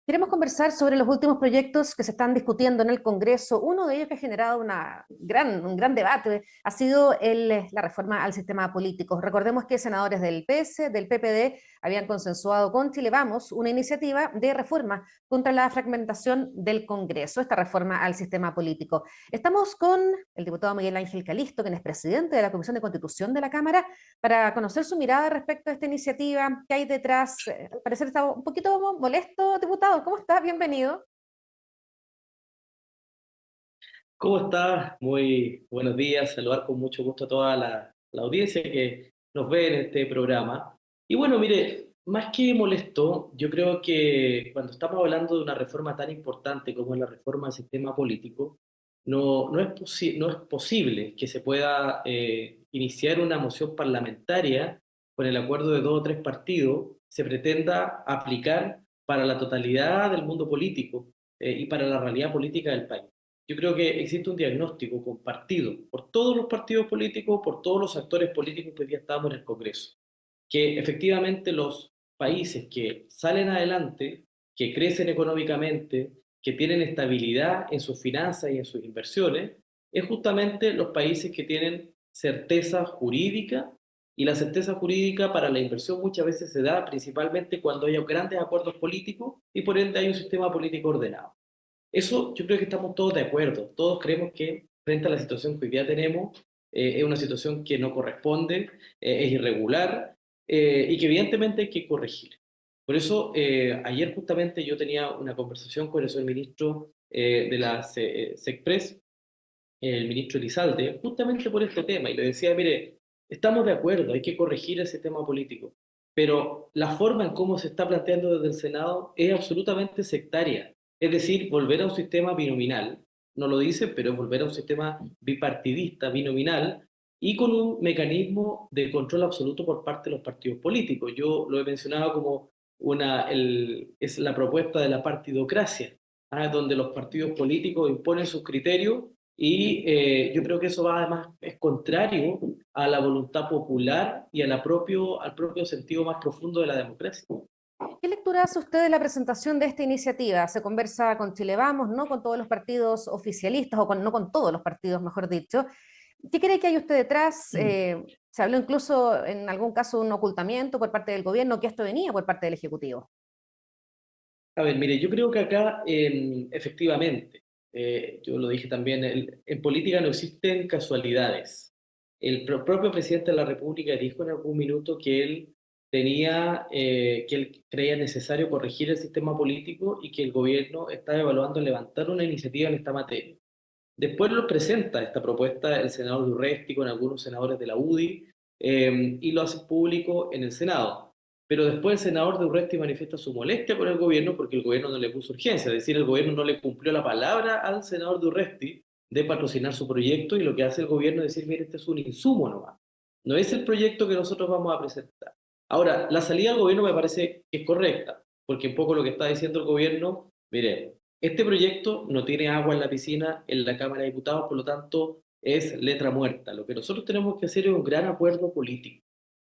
Queremos conversar sobre los últimos proyectos que se están discutiendo en el Congreso. Uno de ellos que ha generado un gran debate ha sido la reforma al sistema político. Recordemos que senadores del PS, del PPD, habían consensuado con Chile Vamos una iniciativa de reforma contra la fragmentación del Congreso, esta reforma al sistema político. Estamos con el diputado Miguel Ángel Calisto, quien es presidente de la Comisión de Constitución de la Cámara, para conocer su mirada respecto a esta iniciativa, qué hay detrás. Al parecer está un poquito molesto, diputado. ¿Cómo está? Bienvenido. ¿Cómo estás? Muy buenos días. Saludar con mucho gusto a toda la audiencia que nos ve en este programa. Y bueno, mire, más que molesto, yo creo que cuando estamos hablando de una reforma tan importante como es la reforma del sistema político, no es posible que se pueda iniciar una moción parlamentaria con el acuerdo de dos o tres partidos, se pretenda aplicar para la totalidad del mundo político y para la realidad política del país. Yo creo que existe un diagnóstico compartido por todos los partidos políticos, por todos los actores políticos que hoy día estamos en el Congreso, que efectivamente los países que salen adelante, que crecen económicamente, que tienen estabilidad en sus finanzas y en sus inversiones, es justamente los países que tienen certeza jurídica, y la certeza jurídica para la inversión muchas veces se da principalmente cuando hay grandes acuerdos políticos y por ende hay un sistema político ordenado. Eso yo creo que estamos todos de acuerdo. Todos creemos que frente a la situación que hoy día tenemos, es una situación que no corresponde, es irregular y que evidentemente hay que corregir. Por eso, ayer justamente yo tenía una conversación con el señor ministro de la SECPRES, el ministro Elizalde, justamente por este tema, y le decía, mire, estamos de acuerdo, hay que corregir el sistema político, pero la forma en cómo se está planteando desde el Senado es absolutamente sectaria, es decir, volver a un sistema binominal, no lo dice, pero es volver a un sistema bipartidista, binominal, y con un mecanismo de control absoluto por parte de los partidos políticos. Yo lo he mencionado como es la propuesta de la partidocracia, donde los partidos políticos imponen sus criterios y yo creo que eso va además, es contrario a la voluntad popular y a al propio sentido más profundo de la democracia. ¿Qué lectura hace usted de la presentación de esta iniciativa? Se conversa con Chile Vamos, no con todos los partidos oficialistas, no con todos los partidos, mejor dicho. ¿Qué cree que hay usted detrás? Se habló incluso en algún caso de un ocultamiento por parte del gobierno, que esto venía por parte del Ejecutivo. A ver, mire, yo creo que acá efectivamente, yo lo dije también, en política no existen casualidades. Propio presidente de la República dijo en algún minuto que que él creía necesario corregir el sistema político y que el gobierno estaba evaluando levantar una iniciativa en esta materia. Después lo presenta esta propuesta el senador Durresti con algunos senadores de la UDI y lo hace público en el Senado. Pero después el senador Durresti manifiesta su molestia con el gobierno porque el gobierno no le puso urgencia, es decir, el gobierno no le cumplió la palabra al senador Durresti de patrocinar su proyecto y lo que hace el gobierno es decir, mire, este es un insumo nomás, no es el proyecto que nosotros vamos a presentar. Ahora, la salida del gobierno me parece que es correcta, porque un poco lo que está diciendo el gobierno, mire, este proyecto no tiene agua en la piscina en la Cámara de Diputados, por lo tanto es letra muerta. Lo que nosotros tenemos que hacer es un gran acuerdo político,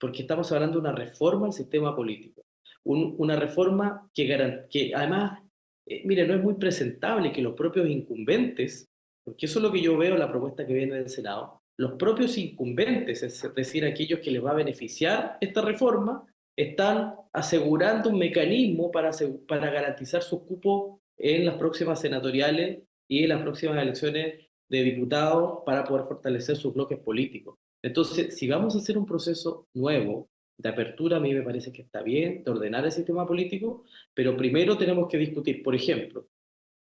porque estamos hablando de una reforma al sistema político. Una reforma que además, mire, no es muy presentable que los propios incumbentes, porque eso es lo que yo veo en la propuesta que viene del Senado, los propios incumbentes, es decir, aquellos que les va a beneficiar esta reforma, están asegurando un mecanismo para garantizar su cupo en las próximas senatoriales y en las próximas elecciones de diputados para poder fortalecer sus bloques políticos. Entonces, si vamos a hacer un proceso nuevo de apertura, a mí me parece que está bien, de ordenar el sistema político, pero primero tenemos que discutir, por ejemplo,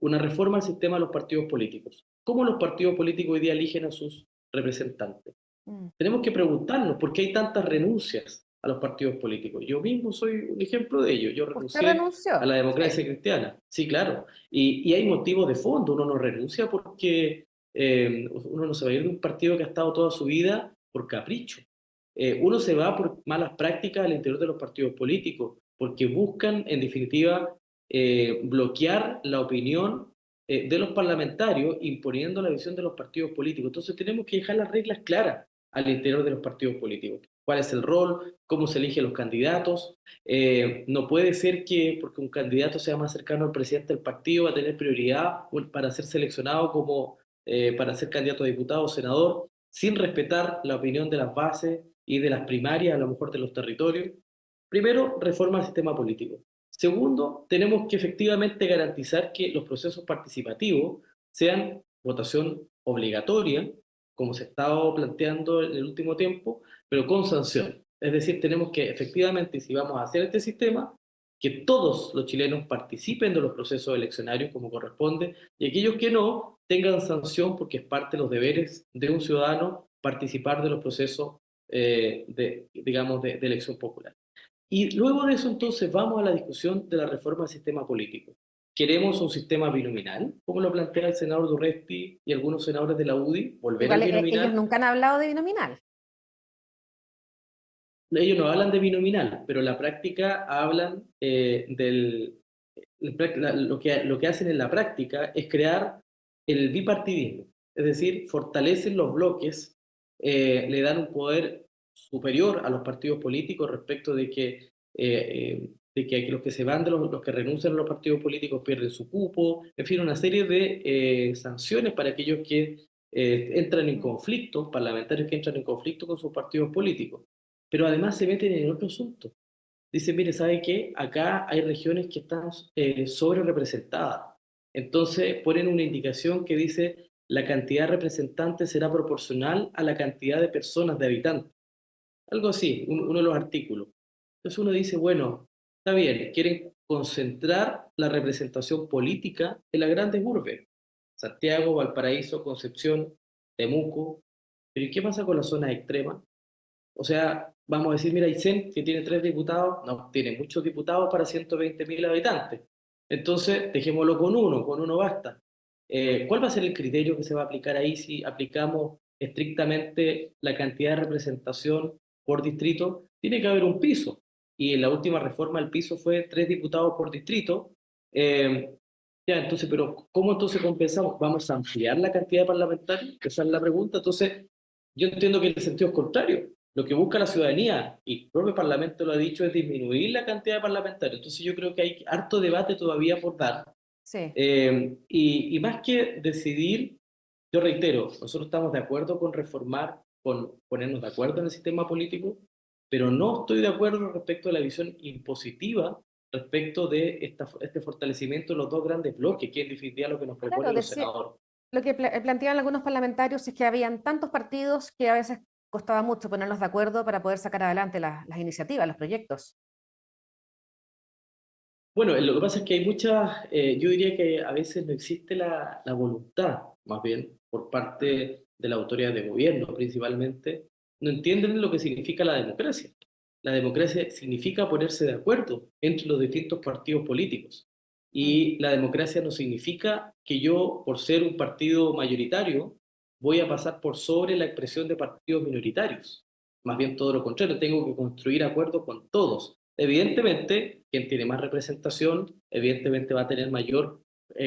una reforma al sistema de los partidos políticos. ¿Cómo los partidos políticos hoy día eligen a sus representantes? Mm. Tenemos que preguntarnos por qué hay tantas renuncias a los partidos políticos. Yo mismo soy un ejemplo de ello. Yo ¿Usted renuncié a renunció? la Sí. democracia cristiana. Sí, claro. Y hay motivos de fondo. Uno no renuncia porque uno no se va a ir de un partido que ha estado toda su vida por capricho. Uno se va por malas prácticas al interior de los partidos políticos, porque buscan, en definitiva, bloquear la opinión de los parlamentarios, imponiendo la visión de los partidos políticos. Entonces tenemos que dejar las reglas claras al interior de los partidos políticos. cuál es el rol, cómo se eligen los candidatos. No puede ser que porque un candidato sea más cercano al presidente del partido va a tener prioridad para ser seleccionado como para ser candidato a diputado o senador, sin respetar la opinión de las bases y de las primarias, a lo mejor de los territorios. Primero, reforma al sistema político. Segundo, tenemos que efectivamente garantizar que los procesos participativos sean votación obligatoria, como se ha estado planteando en el último tiempo, pero con sanción. Es decir, tenemos que efectivamente, si vamos a hacer este sistema, que todos los chilenos participen de los procesos eleccionarios como corresponde y aquellos que no tengan sanción porque es parte de los deberes de un ciudadano participar de los procesos digamos, de elección popular. Y luego de eso entonces vamos a la discusión de la reforma del sistema político. ¿Queremos un sistema binominal, como lo plantea el senador Durresti y algunos senadores de la UDI? ¿Volver al Igual ellos binominal? nunca han hablado de binominal. Ellos no hablan de binominal, pero en la práctica hablan lo que hacen en la práctica es crear el bipartidismo, es decir, fortalecen los bloques, le dan un poder superior a los partidos políticos respecto de que los que se van los que renuncian a los partidos políticos pierden su cupo, en fin, una serie de sanciones para aquellos que entran en conflicto, parlamentarios que entran en conflicto con sus partidos políticos. Pero además se meten en otro asunto. Dice, mire, ¿sabe qué? Acá hay regiones que están sobre representadas. Entonces ponen una indicación que dice la cantidad de representantes será proporcional a la cantidad de personas, de habitantes. Algo así, uno de los artículos. Entonces uno dice, bueno, está bien, quieren concentrar la representación política en las grandes urbes. Santiago, Valparaíso, Concepción, Temuco. Pero ¿y qué pasa con las zonas extremas? O sea, vamos a decir, mira, Aysén, que tiene 3 diputados, no, tiene muchos diputados para 120.000 habitantes. Entonces, dejémoslo con uno basta. ¿Cuál va a ser el criterio que se va a aplicar ahí si aplicamos estrictamente la cantidad de representación por distrito? Tiene que haber un piso. Y en la última reforma el piso fue 3 diputados por distrito. Eh, ya, entonces, pero ¿cómo entonces compensamos? ¿Vamos a ampliar la cantidad de parlamentarios? Esa es la pregunta. Entonces, yo entiendo que el sentido es contrario. Lo que busca la ciudadanía, y el propio Parlamento lo ha dicho, es disminuir la cantidad de parlamentarios. Entonces yo creo que hay harto debate todavía por dar. Sí. Y más que decidir, yo reitero, nosotros estamos de acuerdo con reformar, con ponernos de acuerdo en el sistema político, pero no estoy de acuerdo respecto a la visión impositiva respecto de este fortalecimiento de los dos grandes bloques, que en definitiva es lo que nos Claro, proponen los senadores. lo que planteaban algunos parlamentarios es que habían tantos partidos que a veces costaba mucho ponernos de acuerdo para poder sacar adelante las iniciativas, los proyectos. Bueno, lo que pasa es que hay muchas, yo diría que a veces no existe la voluntad, más bien, por parte de la autoridad de gobierno principalmente, no entienden lo que significa la democracia. La democracia significa ponerse de acuerdo entre los distintos partidos políticos. Mm. Y la democracia no significa que yo, por ser un partido mayoritario, voy a pasar por sobre la expresión de partidos minoritarios. Más bien todo lo contrario, tengo que construir acuerdos con todos. Evidentemente, quien tiene más representación, evidentemente va a tener mayor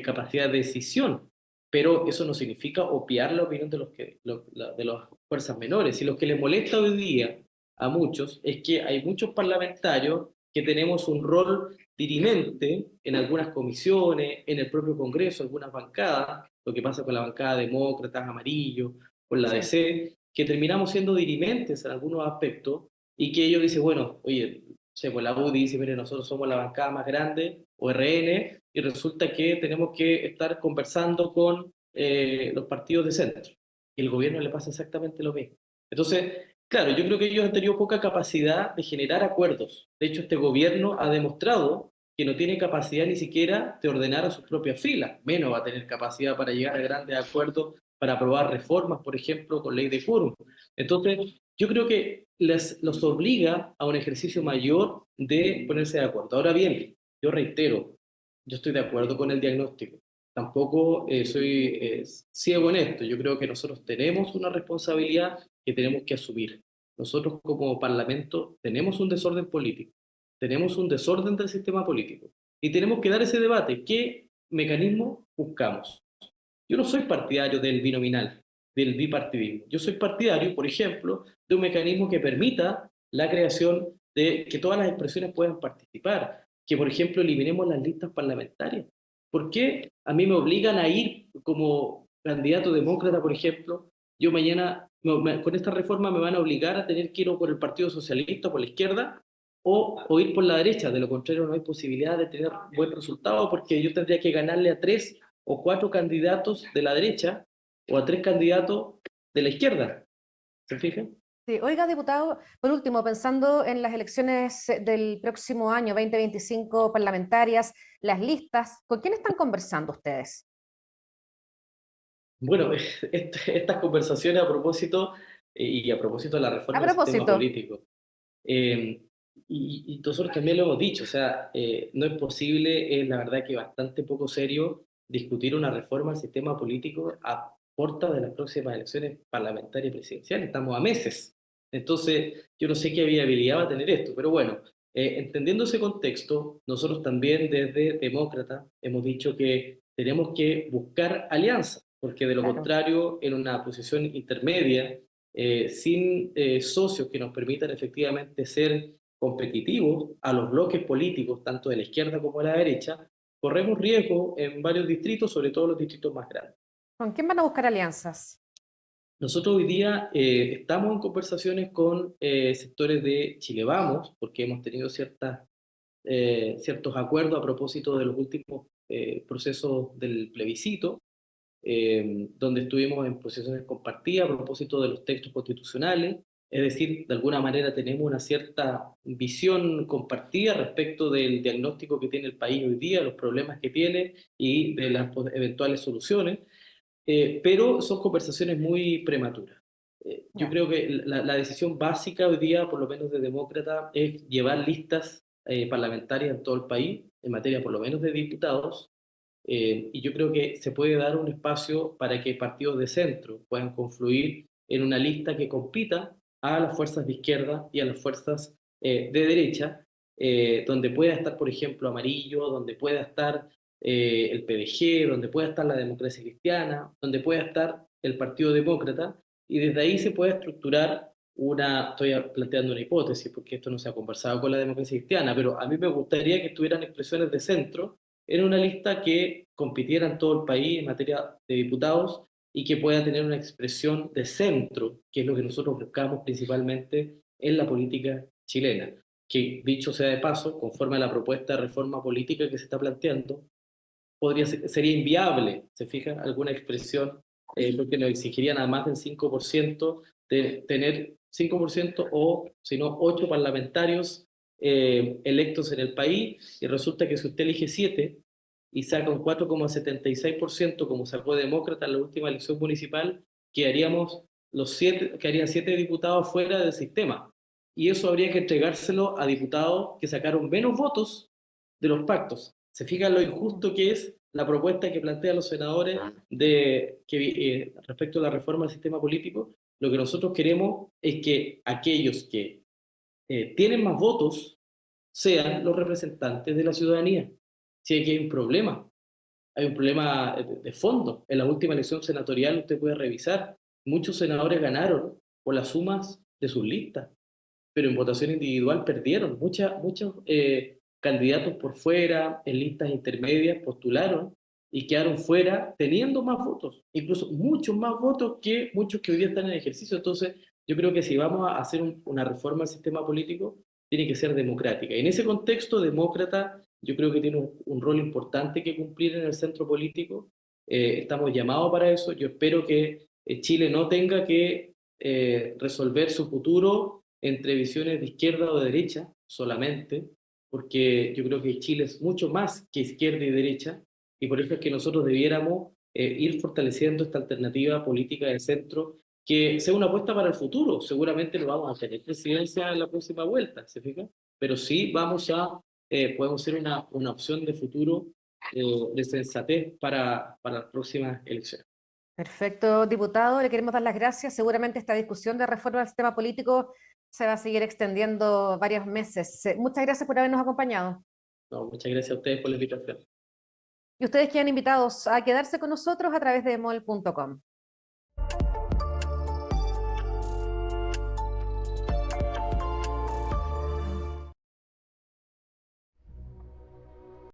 capacidad de decisión, pero eso no significa obviar la opinión de de las fuerzas menores. Y lo que le molesta hoy día a muchos es que hay muchos parlamentarios que tenemos un rol dirimente en algunas comisiones, en el propio Congreso, algunas bancadas, lo que pasa con la bancada demócratas, amarillo, con la Sí. DC, que terminamos siendo dirimentes en algunos aspectos y que ellos dicen, bueno, oye, sé, pues la UDI dice, mire, nosotros somos la bancada más grande, o RN, y resulta que tenemos que estar conversando con los partidos de centro. Y el gobierno le pasa exactamente lo mismo. Entonces, claro, yo creo que ellos han tenido poca capacidad de generar acuerdos. De hecho, este gobierno ha demostrado que no tiene capacidad ni siquiera de ordenar a sus propias filas, menos va a tener capacidad para llegar a grandes acuerdos, para aprobar reformas, por ejemplo, con ley de quórum. Entonces, yo creo que los obliga a un ejercicio mayor de ponerse de acuerdo. Ahora bien, yo reitero, yo estoy de acuerdo con el diagnóstico. Tampoco soy ciego en esto. Yo creo que nosotros tenemos una responsabilidad que tenemos que asumir. Nosotros como Parlamento tenemos un desorden político, tenemos un desorden del sistema político y tenemos que dar ese debate. ¿Qué mecanismo buscamos? Yo no soy partidario del binominal. del bipartidismo. Yo soy partidario, por ejemplo, de un mecanismo que permita la creación de que todas las expresiones puedan participar, que por ejemplo eliminemos las listas parlamentarias. ¿Por qué a mí me obligan a ir como candidato demócrata, por ejemplo? Yo mañana, con esta reforma me van a obligar a tener que ir o por el Partido Socialista o por la izquierda o ir por la derecha. De lo contrario, no hay posibilidad de tener buen resultado porque yo tendría que ganarle a 3 o 4 candidatos de la derecha o a 3 candidatos de la izquierda. ¿Se fijan? Sí, oiga, diputado, por último, pensando en las elecciones del próximo año 2025 parlamentarias, las listas, ¿con quién están conversando ustedes? Bueno, estas conversaciones a propósito, y a propósito de la A reforma del sistema propósito, político, eh, y nosotros también lo hemos dicho, o sea, no es posible, es la verdad que bastante poco serio discutir una reforma al sistema político a puertas de las próximas elecciones parlamentarias y presidenciales. Estamos a meses. Entonces, yo no sé qué viabilidad va a tener esto, pero bueno, entendiendo ese contexto, nosotros también desde Demócrata hemos dicho que tenemos que buscar alianzas, porque de lo claro. contrario, en una posición intermedia, sin socios que nos permitan efectivamente ser competitivos a los bloques políticos, tanto de la izquierda como de la derecha, corremos riesgo en varios distritos, sobre todo los distritos más grandes. ¿Con quién van a buscar alianzas? Nosotros hoy día estamos en conversaciones con sectores de Chile Vamos, porque hemos tenido ciertos acuerdos a propósito de los últimos procesos del plebiscito, donde estuvimos en posiciones compartidas a propósito de los textos constitucionales, es decir, de alguna manera tenemos una cierta visión compartida respecto del diagnóstico que tiene el país hoy día, los problemas que tiene y de las eventuales soluciones, pero son conversaciones muy prematuras. Yo Ya. creo que la decisión básica hoy día, por lo menos de Demócrata, es llevar listas parlamentarias en todo el país, en materia por lo menos de diputados, y yo creo que se puede dar un espacio para que partidos de centro puedan confluir en una lista que compita a las fuerzas de izquierda y a las fuerzas de derecha, donde pueda estar, por ejemplo, Amarillo, donde pueda estar el PDG, donde pueda estar la democracia cristiana, donde pueda estar el Partido Demócrata, y desde ahí se puede estructurar estoy planteando una hipótesis, porque esto no se ha conversado con la democracia cristiana, pero a mí me gustaría que estuvieran expresiones de centro en una lista que compitiera en todo el país en materia de diputados y que pueda tener una expresión de centro, que es lo que nosotros buscamos principalmente en la política chilena, que dicho sea de paso, conforme a la propuesta de reforma política que se está planteando, sería inviable, se fija, alguna expresión, porque nos exigirían a más del 5% de tener 5% o, si no, 8 parlamentarios electos en el país, y resulta que si usted elige 7 y saca un 4,76%, como sacó Demócrata en la última elección municipal, quedarían 7 diputados fuera del sistema. Y eso habría que entregárselo a diputados que sacaron menos votos de los pactos. ¿Se fijan lo injusto que es la propuesta que plantean los senadores respecto a la reforma del sistema político? Lo que nosotros queremos es que aquellos que tienen más votos sean los representantes de la ciudadanía. Si aquí hay un problema de fondo. En la última elección senatorial usted puede revisar, muchos senadores ganaron por las sumas de sus listas, pero en votación individual perdieron. Muchos candidatos por fuera, en listas intermedias, postularon y quedaron fuera teniendo más votos, incluso muchos más votos que muchos que hoy día están en ejercicio. Entonces, yo creo que si vamos a hacer una reforma al sistema político, tiene que ser democrática. Y en ese contexto, demócrata, yo creo que tiene un rol importante que cumplir en el centro político. Estamos llamados para eso. Yo espero que Chile no tenga que resolver su futuro entre visiones de izquierda o de derecha solamente, porque yo creo que Chile es mucho más que izquierda y derecha, y por eso es que nosotros debiéramos ir fortaleciendo esta alternativa política de centro que sea una apuesta para el futuro. Seguramente no vamos a tener presidencia en la próxima vuelta, ¿se fijan? Pero sí podemos ser una opción de futuro de sensatez para las próximas elecciones. Perfecto, diputado, le queremos dar las gracias. Seguramente esta discusión de reforma del sistema político se va a seguir extendiendo varios meses. Muchas gracias por habernos acompañado. No, muchas gracias a ustedes por la invitación. Y ustedes quedan invitados a quedarse con nosotros a través de mol.com.